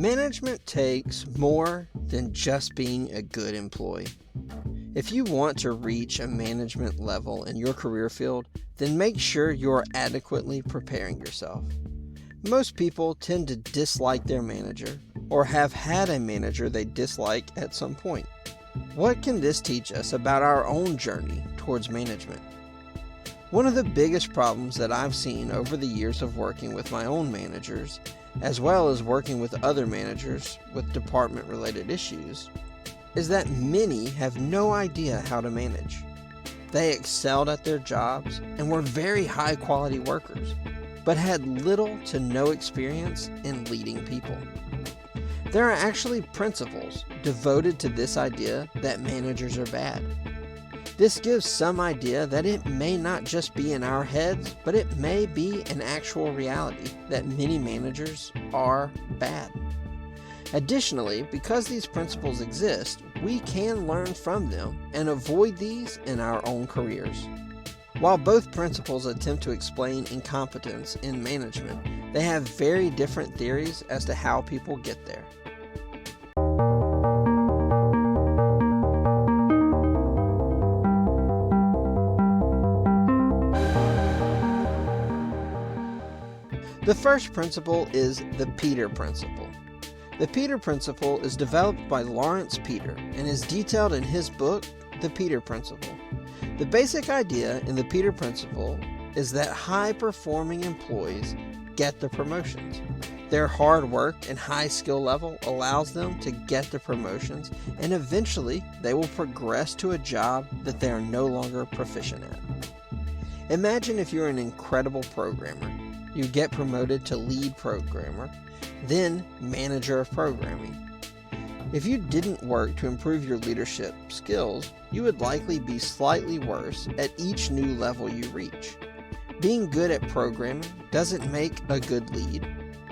Management takes more than just being a good employee. If you want to reach a management level in your career field, then make sure you're adequately preparing yourself. Most people tend to dislike their manager or have had a manager they dislike at some point. What can this teach us about our own journey towards management? One of the biggest problems that I've seen over the years of working with my own managers, as well as working with other managers with department-related issues, is that many have no idea how to manage. They excelled at their jobs and were very high-quality workers, but had little to no experience in leading people. There are actually principles devoted to this idea that managers are bad. This gives some idea that it may not just be in our heads, but it may be an actual reality that many managers are bad. Additionally, because these principles exist, we can learn from them and avoid these in our own careers. While both principles attempt to explain incompetence in management, they have very different theories as to how people get there. The first principle is the Peter Principle. The Peter Principle is developed by Lawrence Peter and is detailed in his book, The Peter Principle. The basic idea in the Peter Principle is that high-performing employees get the promotions. Their hard work and high skill level allows them to get the promotions, and eventually they will progress to a job that they are no longer proficient at. Imagine if you're an incredible programmer. You get promoted to lead programmer, then manager of programming. If you didn't work to improve your leadership skills, you would likely be slightly worse at each new level you reach. Being good at programming doesn't make a good lead,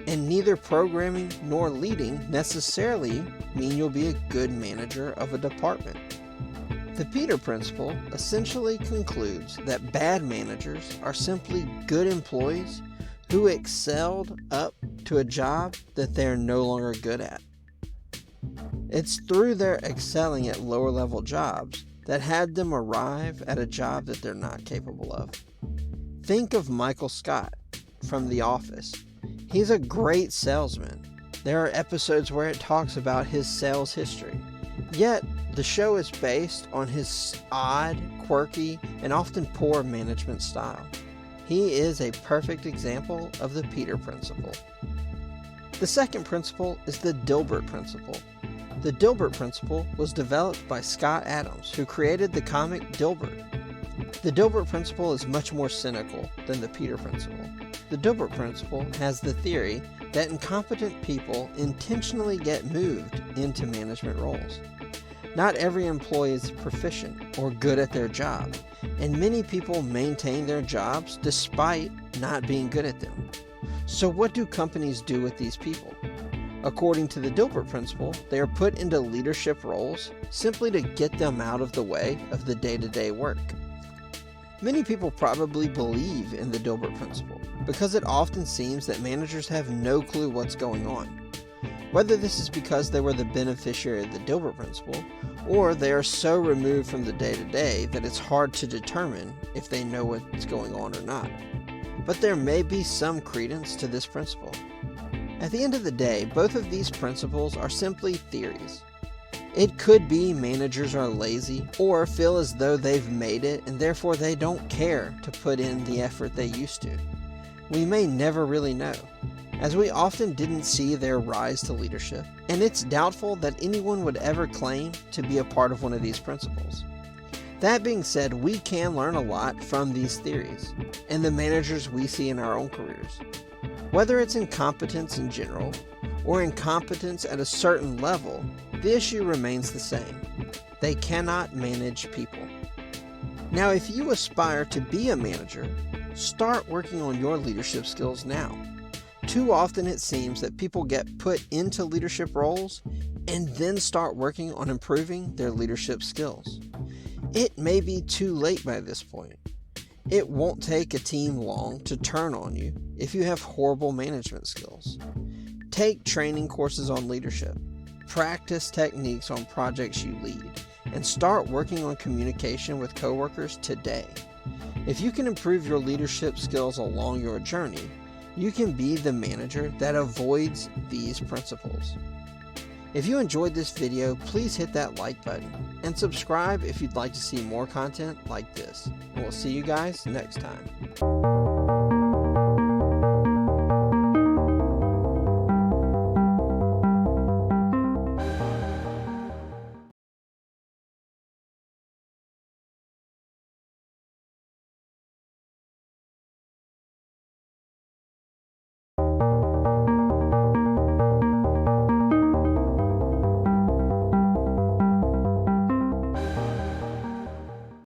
and neither programming nor leading necessarily mean you'll be a good manager of a department. The Peter Principle essentially concludes that bad managers are simply good employees who excelled up to a job that they're no longer good at. It's through their excelling at lower level jobs that had them arrive at a job that they're not capable of. Think of Michael Scott from The Office. He's a great salesman. There are episodes where it talks about his sales history. Yet, the show is based on his odd, quirky, and often poor management style. He is a perfect example of the Peter Principle. The second principle is the Dilbert Principle. The Dilbert Principle was developed by Scott Adams, who created the comic Dilbert. The Dilbert Principle is much more cynical than the Peter Principle. The Dilbert Principle has the theory that incompetent people intentionally get moved into management roles. Not every employee is proficient or good at their job, and many people maintain their jobs despite not being good at them. So what do companies do with these people? According to the Dilbert Principle, they are put into leadership roles simply to get them out of the way of the day-to-day work. Many people probably believe in the Dilbert Principle because it often seems that managers have no clue what's going on. Whether this is because they were the beneficiary of the Dilbert Principle, or they are so removed from the day-to-day that it's hard to determine if they know what's going on or not. But there may be some credence to this principle. At the end of the day, both of these principles are simply theories. It could be managers are lazy or feel as though they've made it and therefore they don't care to put in the effort they used to. We may never really know, as we often didn't see their rise to leadership, and it's doubtful that anyone would ever claim to be a part of one of these principles. That being said, we can learn a lot from these theories and the managers we see in our own careers. Whether it's incompetence in general or incompetence at a certain level, the issue remains the same. They cannot manage people. Now, if you aspire to be a manager, start working on your leadership skills now. Too often it seems that people get put into leadership roles and then start working on improving their leadership skills. It may be too late by this point. It won't take a team long to turn on you if you have horrible management skills. Take training courses on leadership, practice techniques on projects you lead, and start working on communication with coworkers today. If you can improve your leadership skills along your journey, you can be the manager that avoids these principles. If you enjoyed this video, please hit that like button and subscribe if you'd like to see more content like this. And we'll see you guys next time.